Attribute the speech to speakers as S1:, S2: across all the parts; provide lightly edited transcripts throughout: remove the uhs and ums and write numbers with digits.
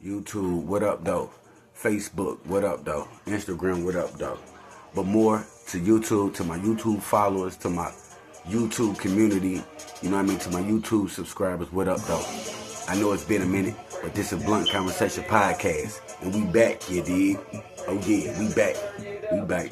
S1: YouTube, what up though? Facebook, what up though? Instagram, what up though? But more to YouTube, to my YouTube followers, to my YouTube community, you know what I mean, to my YouTube subscribers, what up though? I know it's been a minute, but this is Blunt Conversation Podcast, and we back, you dig? Oh yeah, we back. We back.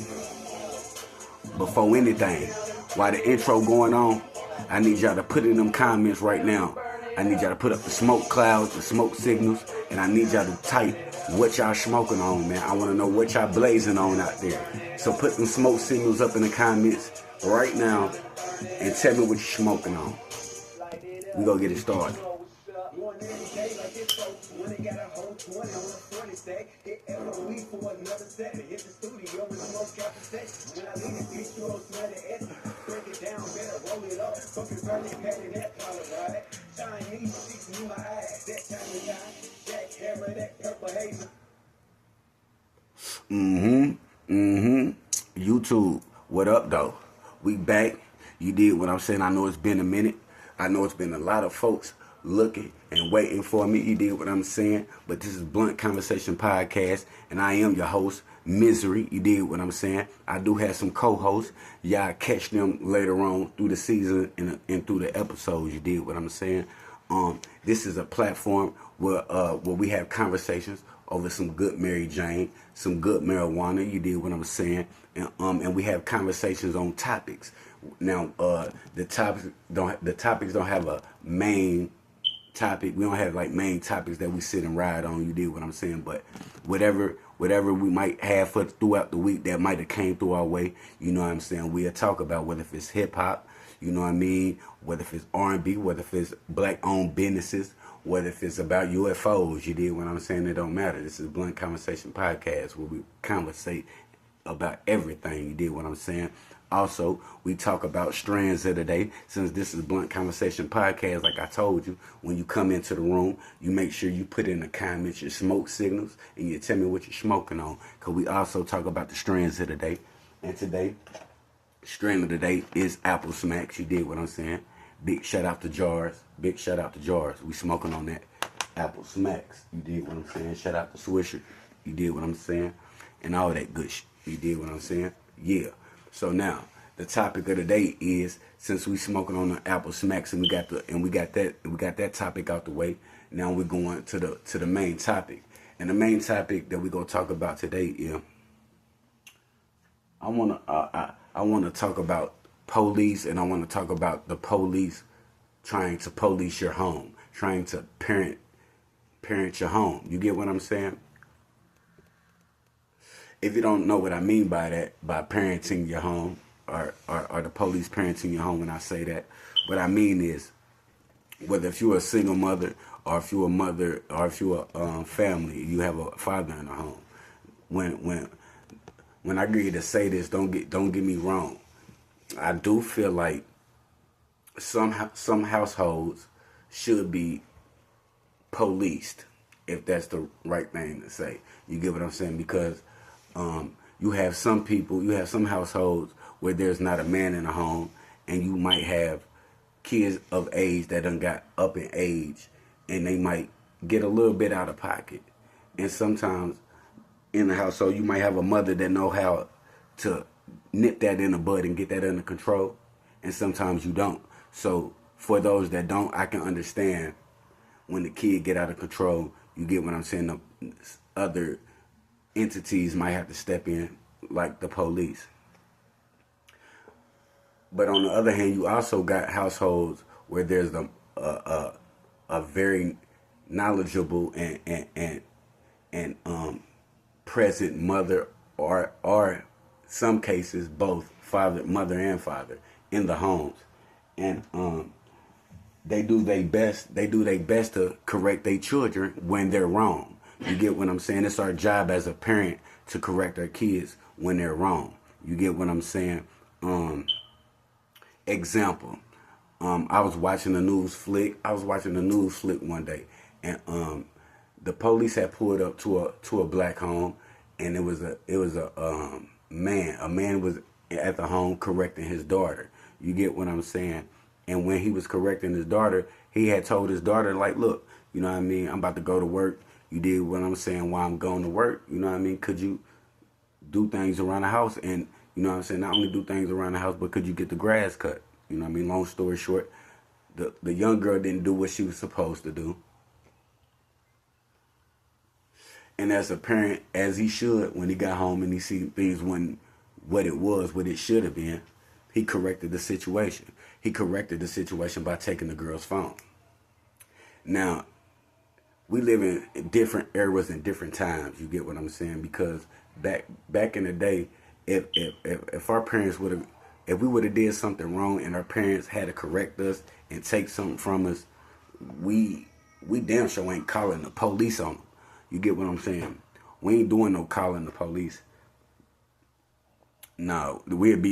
S1: Before anything, while the intro going on, I need y'all to put in them comments right now. I need y'all to put up the smoke clouds, the smoke signals, and I need y'all to type what y'all smoking on, man. I want to know what y'all blazing on out there. So put them smoke signals up in the comments right now and tell me what you're smoking on. We gonna get it started. YouTube, what up though? We back. You did what I'm saying. I know it's been a minute. I know it's been a lot of folks looking and waiting for me. You did what I'm saying. But this is Blunt Conversation Podcast, and I am your host, Misery. You did what I'm saying. I do have some co-hosts. Y'all catch them later on through the season and through the episodes. You did what I'm saying. This is a platform where we have conversations over some good Mary Jane, some good marijuana. You did what I'm saying, and we have conversations on topics. Now, the topics don't have a main topic. We don't have like main topics that we sit and ride on. You did what I'm saying, but whatever we might have for throughout the week that might have came through our way, you know what I'm saying, we'll talk about, whether if it's hip hop, you know what I mean, whether if it's R&B, whether if it's black owned businesses, whether if it's about UFOs. You did what I'm saying. It don't matter. This is Blunt Conversation Podcast, where we conversate about everything. You did what I'm saying. Also, we talk about strands of the day. Since this is Blunt Conversation Podcast, like I told you, when you come into the room, you make sure you put in the comments your smoke signals, and you tell me what you're smoking on. Because we also talk about the strands of the day. And today, strand of the day is Apple Smacks. You did what I'm saying. Big shout out to Jars. Big shout out to Jars. We smoking on that Apple Smacks. You did what I'm saying. Shout out to Swisher. You did what I'm saying. And all that good shit. You did what I'm saying. Yeah. So now the topic of the day is, since we smoking on the Apple Smacks and we got that topic out the way. Now we're going to the main topic. And the main topic that we're gonna talk about today is I wanna talk about police, and I want to talk about the police trying to police your home, trying to parent your home. You get what I'm saying? If you don't know what I mean by that, by parenting your home, or the police parenting your home, when I say that, what I mean is, whether if you're a single mother, or if you're a mother, or if you're a family, you have a father in the home. When I agree to say this, don't get me wrong. I do feel like some households should be policed, if that's the right thing to say. You get what I'm saying? Because you have some households where there's not a man in the home, and you might have kids of age that done got up in age, and they might get a little bit out of pocket. And sometimes in the household, you might have a mother that know how to nip that in the bud and get that under control, and sometimes you don't. So for those that don't, I can understand when the kid get out of control. You get what I'm saying? The other entities might have to step in, like the police. But on the other hand, you also got households where there's a very knowledgeable and present mother, or some cases both mother and father in the homes, and they do their best to correct their children when they're wrong. You get what I'm saying? It's our job as a parent to correct our kids when they're wrong. You get what I'm saying? Example, I was watching a news flick one day, and the police had pulled up to a black home, and it was a man. A man was at the home correcting his daughter. You get what I'm saying? And when he was correcting his daughter, he had told his daughter, like, look, you know what I mean? I'm about to go to work. You did what I'm saying while I'm going to work. You know what I mean? Could you do things around the house? And you know what I'm saying? Not only do things around the house, but could you get the grass cut? You know what I mean? Long story short, the young girl didn't do what she was supposed to do. And as a parent, as he should, when he got home and he seen things wasn't what it was, what it should have been, he corrected the situation. He corrected the situation by taking the girl's phone. Now, we live in different eras and different times. You get what I'm saying? Because back in the day, if our parents would have, if we would have did something wrong and our parents had to correct us and take something from us, we damn sure ain't calling the police on them. You get what I'm saying? We ain't doing no calling the police. No, we'd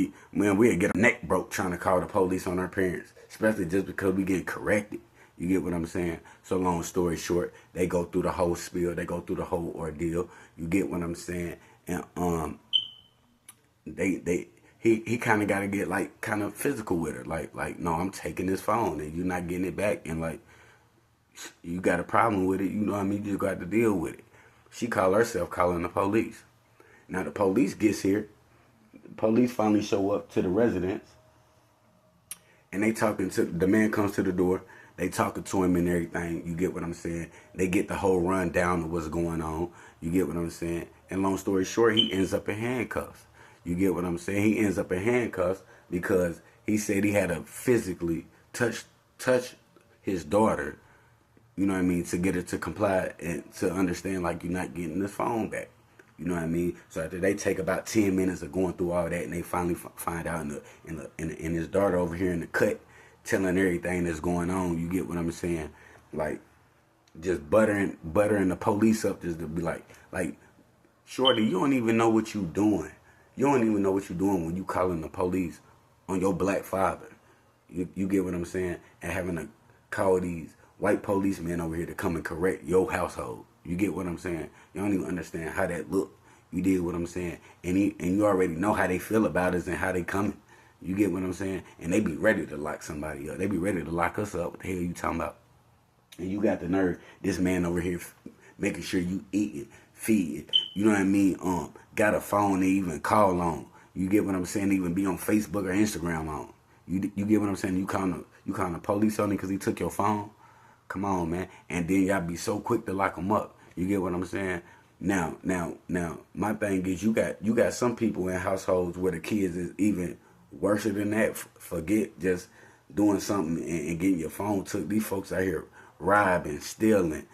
S1: get our neck broke trying to call the police on our parents, especially just because we get corrected. You get what I'm saying? So long story short, they go through the whole spiel, they go through the whole ordeal. You get what I'm saying? And he kind of got to get like kind of physical with her, like no, I'm taking this phone and you're not getting it back, and like you got a problem with it, you know what I mean? You just got to deal with it. She called herself calling the police. Now the police gets here. The police finally show up to the residence, and they talking to the man. Comes to the door. They talking to him and everything. You get what I'm saying? They get the whole rundown of what's going on. You get what I'm saying? And long story short, he ends up in handcuffs. You get what I'm saying? He ends up in handcuffs because he said he had to physically touch his daughter, you know what I mean, to get her to comply and to understand, like, you're not getting this phone back. You know what I mean? So after they take about 10 minutes of going through all that, and they finally find out in his daughter over here in the cut, telling everything that's going on. You get what I'm saying? Like, just buttering the police up, just to be like, shorty, you don't even know what you doing. You don't even know what you're doing when you calling the police on your black father. You get what I'm saying? And having to call these white policemen over here to come and correct your household. You get what I'm saying? You don't even understand how that look. You did what I'm saying? And you already know how they feel about us and how they coming. You get what I'm saying? And they be ready to lock somebody up. They be ready to lock us up. What the hell you talking about? And you got the nerve, this man over here making sure you eat it, feed it. You know what I mean? Got a phone they even call on. You get what I'm saying? Even be on Facebook or Instagram on. You get what I'm saying? You calling the police on him because he took your phone? Come on, man. And then y'all be so quick to lock him up. You get what I'm saying? Now, my thing is you got some people in households where the kids is even worse than that. Forget just doing something and getting your phone took. These folks out here robbing, stealing,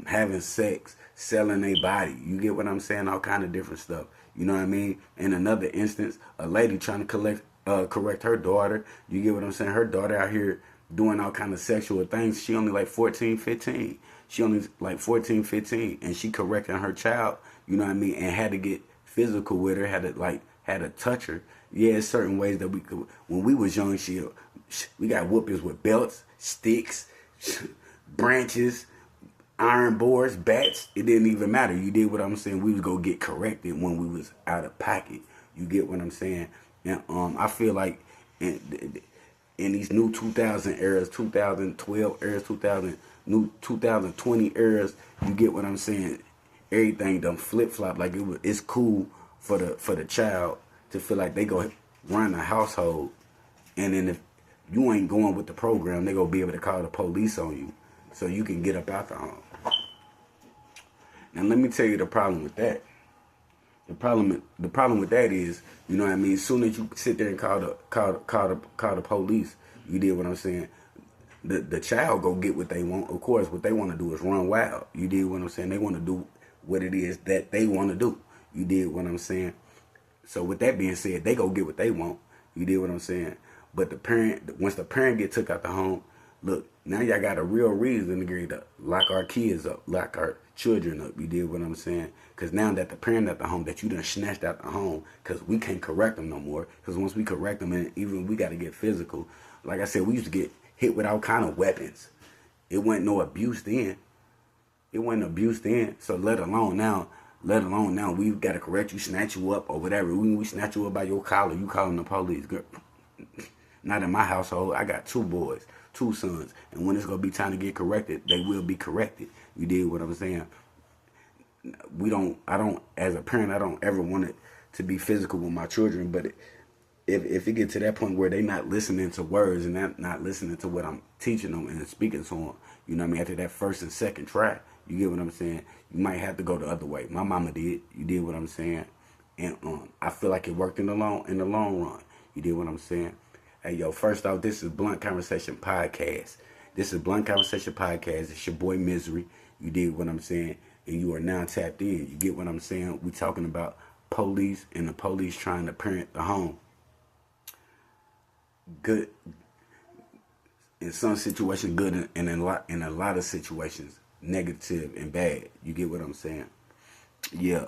S1: having sex, selling their body. You get what I'm saying? All kind of different stuff. You know what I mean? In another instance, a lady trying to correct her daughter. You get what I'm saying? Her daughter out here doing all kind of sexual things. She only like 14, 15. She only like 14, 15. And she correcting her child, you know what I mean? And had to get physical with her, had to touch her. Yeah, certain ways that we could. When we was young, we got whoopings with belts, sticks, branches, iron boards, bats. It didn't even matter. You did what I'm saying. We was gonna get corrected when we was out of pocket. You get what I'm saying? And I feel like in these new 2000 eras, 2012 eras, 2020 eras, you get what I'm saying? Everything done flip flop. Like it's cool for the child to feel like they go run a household, and then if you ain't going with the program, they gonna be able to call the police on you, so you can get up out the home. Now let me tell you the problem with that. The problem with that is, you know what I mean. As soon as you sit there and call the police, you did what I'm saying. The child go get what they want. Of course, what they want to do is run wild. You did what I'm saying. They want to do what it is that they want to do. You did what I'm saying. So with that being said, they go get what they want. You did what I'm saying. But once the parent get took out the home, look, now y'all got a real reason to agree to lock our kids up, lock our children up. You did what I'm saying? Because now that the parent at the home, that you done snatched out the home, because we can't correct them no more. Because once we correct them, and even we got to get physical. Like I said, we used to get hit with all kind of weapons. It wasn't no abuse then. So let alone now, we've got to correct you, snatch you up or whatever. We snatch you up by your collar, you calling the police. Girl. Not in my household. I got 2 boys, 2 sons. And when it's going to be time to get corrected, they will be corrected. You did what I'm saying? I don't, as a parent, I don't ever want it to be physical with my children. But if it gets to that point where they not listening to words and not listening to what I'm teaching them and speaking to them, you know what I mean, after that first and second try, you get what I'm saying, you might have to go the other way. My mama did. You did what I'm saying? And I feel like it worked in the long run. You did what I'm saying? Hey, yo, first off, this is Blunt Conversation Podcast. This is Blunt Conversation Podcast. It's your boy Misery. You did what I'm saying? And you are now tapped in. You get what I'm saying? We talking about police and the police trying to parent the home. Good in some situations, good in a lot of situations, negative and bad. You get what I'm saying? Yeah,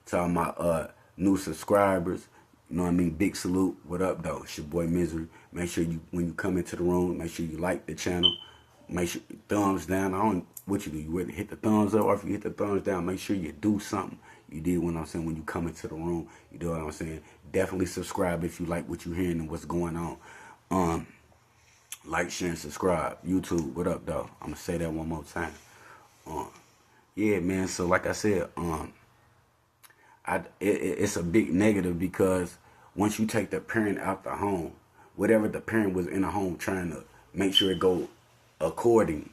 S1: talking about new subscribers, you know what I mean? Big salute. What up though? It's your boy Misery. Make sure you, when you come into the room, make sure you like the channel. Make sure thumbs down. I don't what you do. You whether hit the thumbs up or if you hit the thumbs down, make sure you do something. You did what I'm saying when you come into the room. You do what I'm saying. Definitely subscribe if you like what you're hearing and what's going on. Like, share, and subscribe. YouTube, what up, though? I'm gonna say that one more time. Yeah, man. So, like I said, it's a big negative because once you take the parent out the home, whatever the parent was in the home trying to make sure it go according,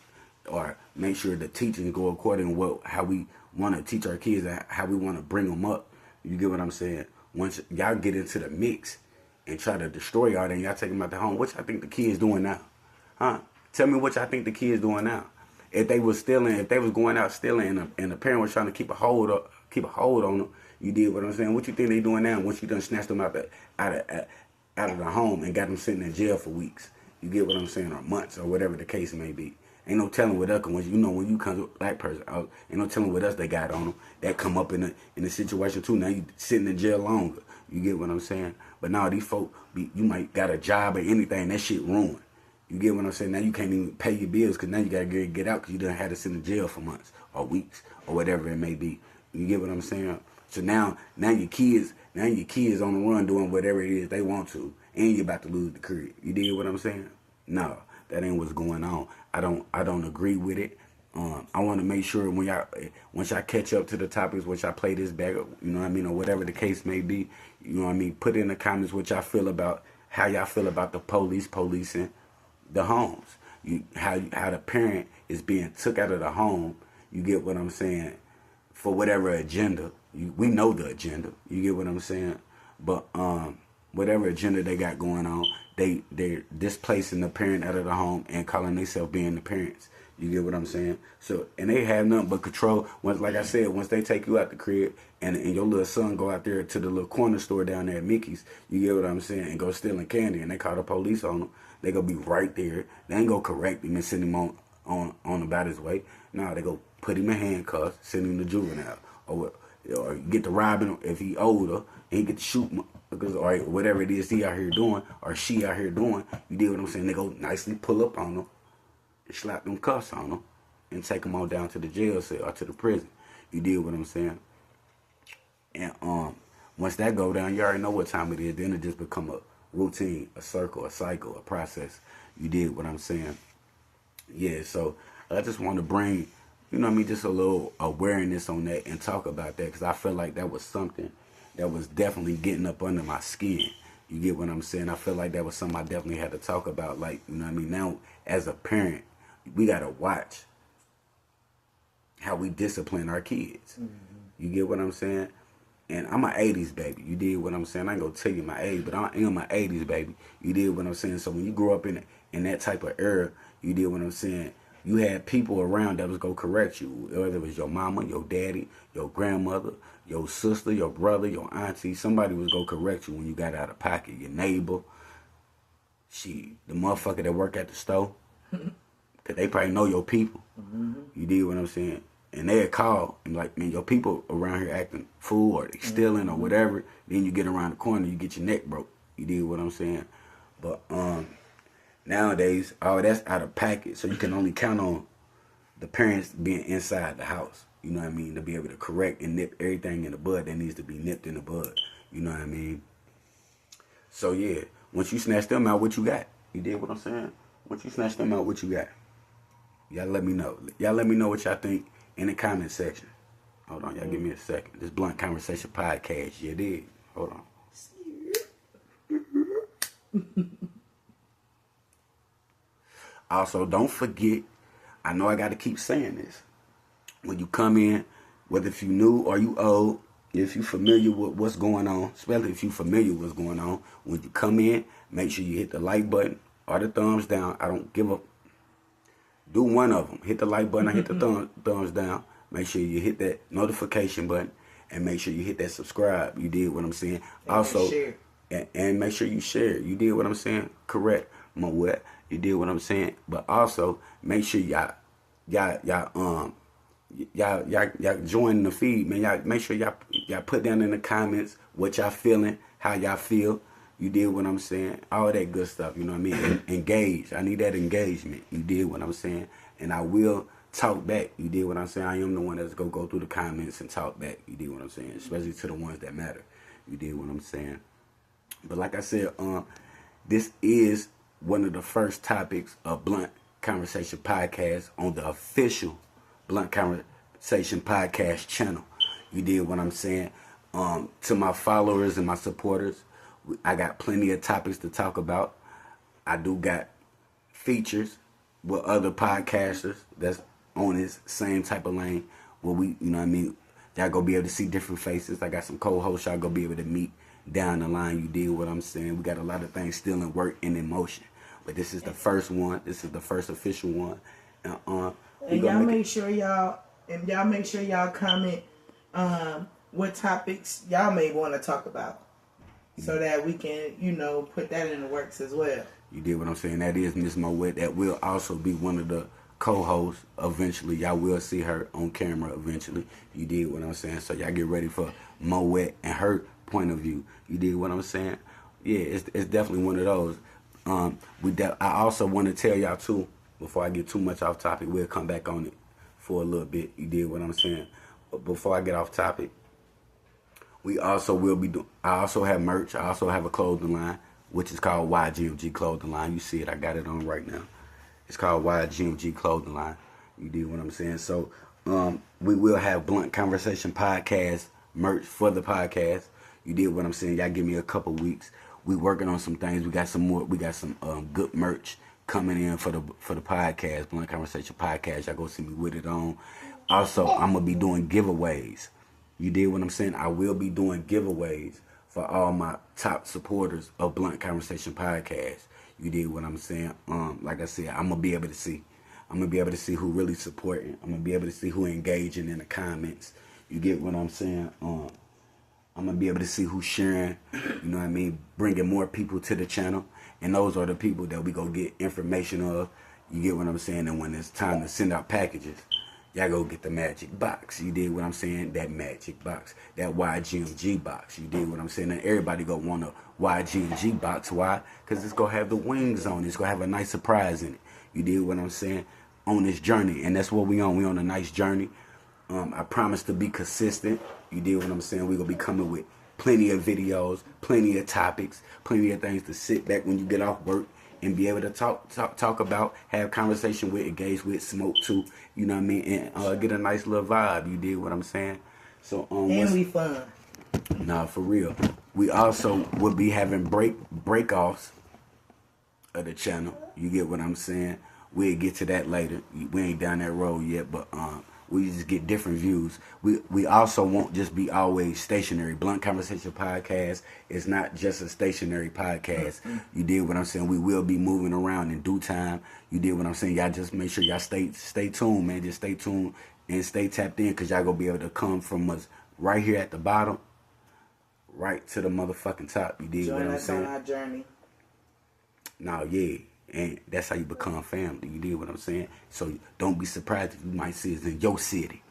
S1: or make sure the teachings go according to how we want to teach our kids and how we want to bring them up. You get what I'm saying? Once y'all get into the mix and try to destroy y'all, then y'all take them out the home. What y'all think the kids doing now? Huh? Tell me what y'all think the kids doing now. If they was stealing, if they was going out stealing, and the parent was trying to keep a hold on them, you did what I'm saying. What you think they doing now? Once you done snatched them out of the home and got them sitting in jail for weeks, you get what I'm saying, or months, or whatever the case may be. Ain't no telling what us, cause you know when you come to a black person, ain't no telling what us they got on them. That come up in the situation too. Now you sitting in jail longer. You get what I'm saying? But now these folk, you might got a job or anything, that shit ruined. You get what I'm saying? Now you can't even pay your bills because now you got to get out because you done had to sit in jail for months or weeks or whatever it may be. You get what I'm saying? So now your kids on the run doing whatever it is they want to, and you about to lose the career. You dig what I'm saying? No, that ain't what's going on. I don't agree with it. I want to make sure once y'all catch up to the topics, once y'all play this back, you know what I mean, or whatever the case may be, you know what I mean, put in the comments what y'all feel about, how y'all feel about the policing the homes. How the parent is being took out of the home. You get what I'm saying? For whatever agenda. We know the agenda. You get what I'm saying? But whatever agenda they got going on, they're displacing the parent out of the home and calling themselves being the parents. You get what I'm saying? So, and they have nothing but control. Once, like I said, once they take you out the crib and your little son go out there to the little corner store down there at Mickey's, you get what I'm saying, and go stealing candy, and they call the police on him, they gonna be right there. They ain't gonna correct him and send him on about his way. No, they go put him in handcuffs, send him to juvenile, or get to robbing him if he older, and he get to shoot him, because or whatever it is he out here doing or she out here doing. You get what I'm saying? They go nicely pull up on him, slap them cuffs on them, and take them on down to the jail cell or to the prison. You deal what I'm saying? And once that go down, you already know what time it is. Then it just become a routine, a circle, a cycle, a process. You did what I'm saying? Yeah, so I just want to bring, you know what I mean, just a little awareness on that and talk about that, because I feel like that was something that was definitely getting up under my skin. You get what I'm saying? I feel like that was something I definitely had to talk about. Like, you know what I mean? Now, as a parent, we got to watch how we discipline our kids. Mm-hmm. You get what I'm saying? And I'm an 80s baby. You did what I'm saying? I ain't going to tell you my age, but I am an 80s baby. You did what I'm saying? So when you grow up in that type of era, you did what I'm saying? You had people around that was going to correct you. Whether it was your mama, your daddy, your grandmother, your sister, your brother, your auntie. Somebody was going to correct you when you got out of pocket. Your neighbor. The motherfucker that work at the store. Because they probably know your people. Mm-hmm. You did what I'm saying? And they'd call and like, man, your people around here acting fool or they stealing or whatever. Then you get around the corner, you get your neck broke. You did what I'm saying? But nowadays, all that's out of pocket. So you can only count on the parents being inside the house. You know what I mean? To be able to correct and nip everything in the bud that needs to be nipped in the bud. You know what I mean? So yeah, once you snatch them out, what you got? You did what I'm saying? Once you snatch them out, what you got? Y'all let me know. Y'all let me know what y'all think in the comment section. Hold on, y'all give me a second. This Blunt Conversation podcast, you did. Hold on. Also, don't forget, I know I got to keep saying this. When you come in, whether if you new or you old, if you familiar with what's going on, especially if you familiar with what's going on, when you come in, make sure you hit the like button or the thumbs down. I don't give a... Do one of them. Hit the like button or hit the thumbs down. Make sure you hit that notification button and make sure you hit that subscribe. You did what I'm saying.
S2: And
S1: also,
S2: share.
S1: And make sure you share. You did what I'm saying. Correct. Moet. You did what I'm saying. But also make sure y'all join the feed, man. Y'all make sure y'all put down in the comments what y'all feeling, how y'all feel. You did what I'm saying. All that good stuff. You know what I mean. Engage. I need that engagement. You did what I'm saying. And I will talk back. You did what I'm saying. I am the one that's gonna go through the comments and talk back. You did what I'm saying. Especially to the ones that matter. You did what I'm saying. But like I said, this is one of the first topics of Blunt Conversation Podcast on the official Blunt Conversation Podcast channel. You did what I'm saying. To my followers and my supporters, I got plenty of topics to talk about. I do got features with other podcasters that's on this same type of lane where we, you know what I mean, y'all gonna be able to see different faces. I got some co-hosts y'all gonna be able to meet down the line. You did what I'm saying. We got a lot of things still in work and in motion. But this is the first one. This is the first official one.
S2: And y'all make sure y'all comment what topics y'all may want to talk about. So that we can, put that in the works as well.
S1: You did what I'm saying. That is Miss Moet. That will also be one of the co-hosts eventually. Y'all will see her on camera eventually. You did what I'm saying. So y'all get ready for Moet and her point of view. You did what I'm saying. Yeah, it's definitely one of those. I also want to tell y'all too, before I get too much off topic, we'll come back on it for a little bit. You did what I'm saying. But before I get off topic, we also will be doing, I also have merch. I also have a clothing line, which is called YGMG Clothing Line. You see it, I got it on right now. It's called YGMG Clothing Line. You did what I'm saying. So we will have Blunt Conversation Podcast merch for the podcast. You did what I'm saying. Y'all give me a couple weeks. We working on some things. We got some more. We got some good merch coming in for the podcast, Blunt Conversation Podcast. Y'all go see me with it on. Also, I'm gonna be doing giveaways. You did what I'm saying. I will be doing giveaways for all my top supporters of Blunt Conversation Podcast. You did what I'm saying. Like I said, I'm gonna be able to see. I'm gonna be able to see who really supporting. I'm gonna be able to see who engaging in the comments. You get what I'm saying. I'm gonna be able to see who's sharing. You know what I mean. Bringing more people to the channel, and those are the people that we go get information of. You get what I'm saying. And when it's time to send out packages, y'all go get the magic box. You did what I'm saying? That magic box. That YGMG box. You did what I'm saying? And everybody go want a YGMG box. Why? Because it's going to have the wings on it. It's going to have a nice surprise in it. You did what I'm saying? On this journey. And that's what we on. We on a nice journey. I promise to be consistent. You did what I'm saying? We're going to be coming with plenty of videos, plenty of topics, plenty of things to sit back when you get off work and be able to talk about, have conversation with, engage with, smoke too, you know what I mean, and get a nice little vibe. You did what I'm saying? So
S2: and we fun.
S1: Nah, for real. We also will be having break-offs of the channel. You get what I'm saying? We'll get to that later. We ain't down that road yet, but we just get different views. We also won't just be always stationary. Blunt Conversation Podcast is not just a stationary podcast. You did what I'm saying. We will be moving around in due time. You did what I'm saying. Y'all just make sure y'all stay tuned, man. Just stay tuned and stay tapped in, because y'all gonna be able to come from us right here at the bottom right to the motherfucking top. You did what I'm saying.
S2: Join us on our journey.
S1: Now, yeah. And that's how you become family. You did what I'm saying? So don't be surprised if you might see us in your city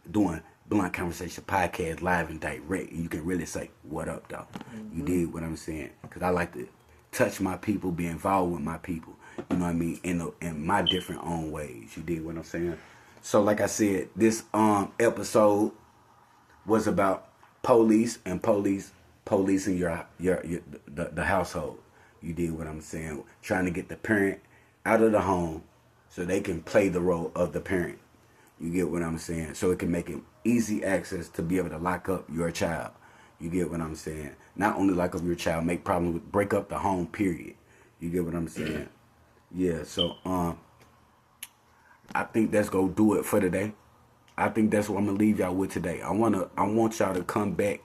S1: doing Blunt Conversation Podcast live and direct. And you can really say, what up, dog? Mm-hmm. You did what I'm saying? Because I like to touch my people, be involved with my people. You know what I mean? In my different own ways. You did what I'm saying? So like I said, this episode was about police and policing the household. You did what I'm saying. Trying to get the parent out of the home so they can play the role of the parent. You get what I'm saying? So it can make it easy access to be able to lock up your child. You get what I'm saying? Not only lock up your child, make problems with, break up the home, period. You get what I'm saying? Yeah, so I think that's gonna do it for today. I think that's what I'm gonna leave y'all with today. I want y'all to come back,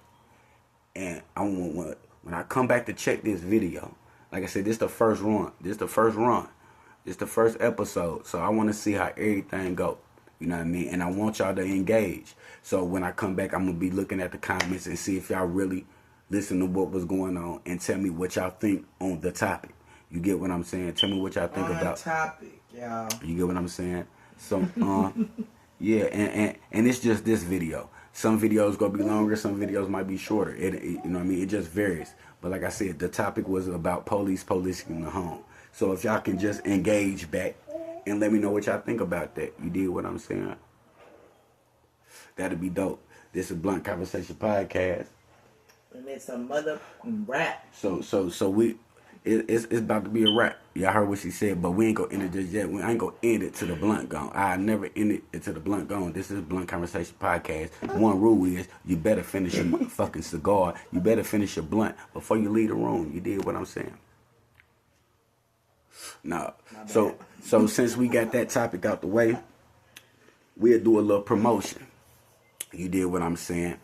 S1: and when I come back to check this video, like I said, this the first run. This the first episode. So I want to see how everything go. You know what I mean? And I want y'all to engage. So when I come back, I'm gonna be looking at the comments and see if y'all really listen to what was going on and tell me what y'all think on the topic. You get what I'm saying? Tell me what y'all think about
S2: topic, y'all.
S1: You get what I'm saying? So yeah, and it's just this video. Some videos gonna be longer, some videos might be shorter. You know what I mean? It just varies. But like I said, the topic was about policing the home. So if y'all can just engage back and let me know what y'all think about that. You did what I'm saying? That'd be dope. This is Blunt Conversation Podcast.
S2: And it's a mother rap.
S1: So it's about to be a wrap. Y'all heard what she said, but we ain't gonna end it just yet. I ain't gonna end it to the blunt gone. I never end it to the blunt gone. This is Blunt Conversation Podcast. One rule is you better finish your fucking cigar. You better finish your blunt before you leave the room. You did what I'm saying? No. So since we got that topic out the way, we'll do a little promotion. You did what I'm saying?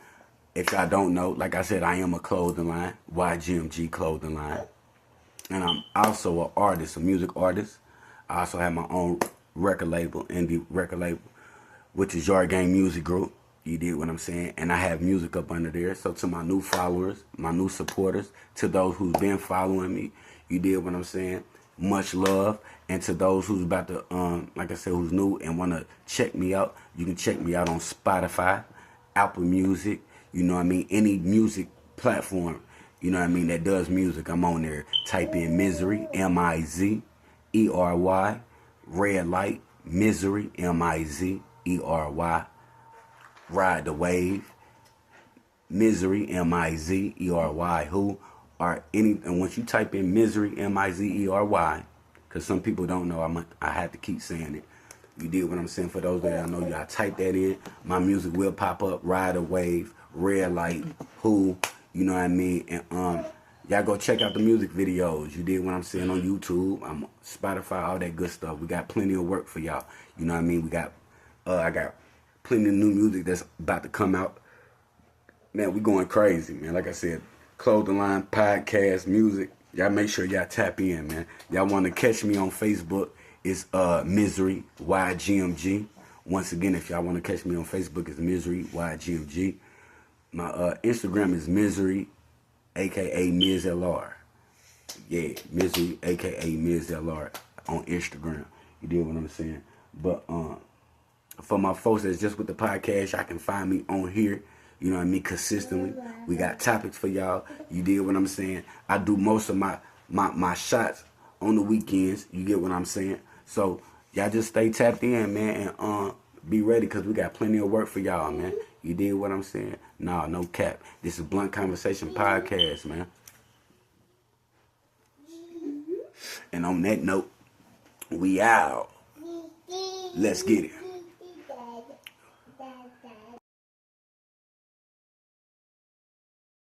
S1: If y'all don't know, like I said, I am a clothing line, YGMG clothing line. And I'm also an artist, a music artist. I also have my own record label, indie record label, which is Yard Game Music Group. You did what I'm saying? And I have music up under there. So to my new followers, my new supporters, to those who've been following me, you did what I'm saying? Much love. And to those who's about to, like I said, who's new and want to check me out, you can check me out on Spotify, Apple Music, you know what I mean? Any music platform, you know what I mean, that does music, I'm on there. Type in Misery, Mizery, Red Light, Misery, Mizery, Ride the Wave, Misery, Mizery, who are any, and once you type in Misery, Mizery, because some people don't know, I have to keep saying it. You did what I'm saying. For those that I know, y'all type that in. My music will pop up. Ride a Wave, Red Light, Who, you know what I mean? And y'all go check out the music videos. You did what I'm saying on YouTube. I'm Spotify, all that good stuff. We got plenty of work for y'all. You know what I mean? We got I got plenty of new music that's about to come out. Man, we going crazy, man. Like I said, clothing line, podcast, music. Y'all make sure y'all tap in, man. Y'all want to catch me on Facebook? It's Misery YGMG. Once again, if y'all want to catch me on Facebook, it's Misery YGMG. My Instagram is Misery, aka Ms. LR. Yeah, Misery, aka Ms. LR on Instagram. You did what I'm saying? But for my folks that's just with the podcast, y'all can find me on here. You know what I mean? Consistently. We got topics for y'all. You did what I'm saying? I do most of my shots on the weekends. You get what I'm saying? So y'all just stay tapped in, man, and be ready, because we got plenty of work for y'all, man. You did what I'm saying? Nah, no cap. This is Blunt Conversation Podcast, man. And on that note, we out. Let's get it.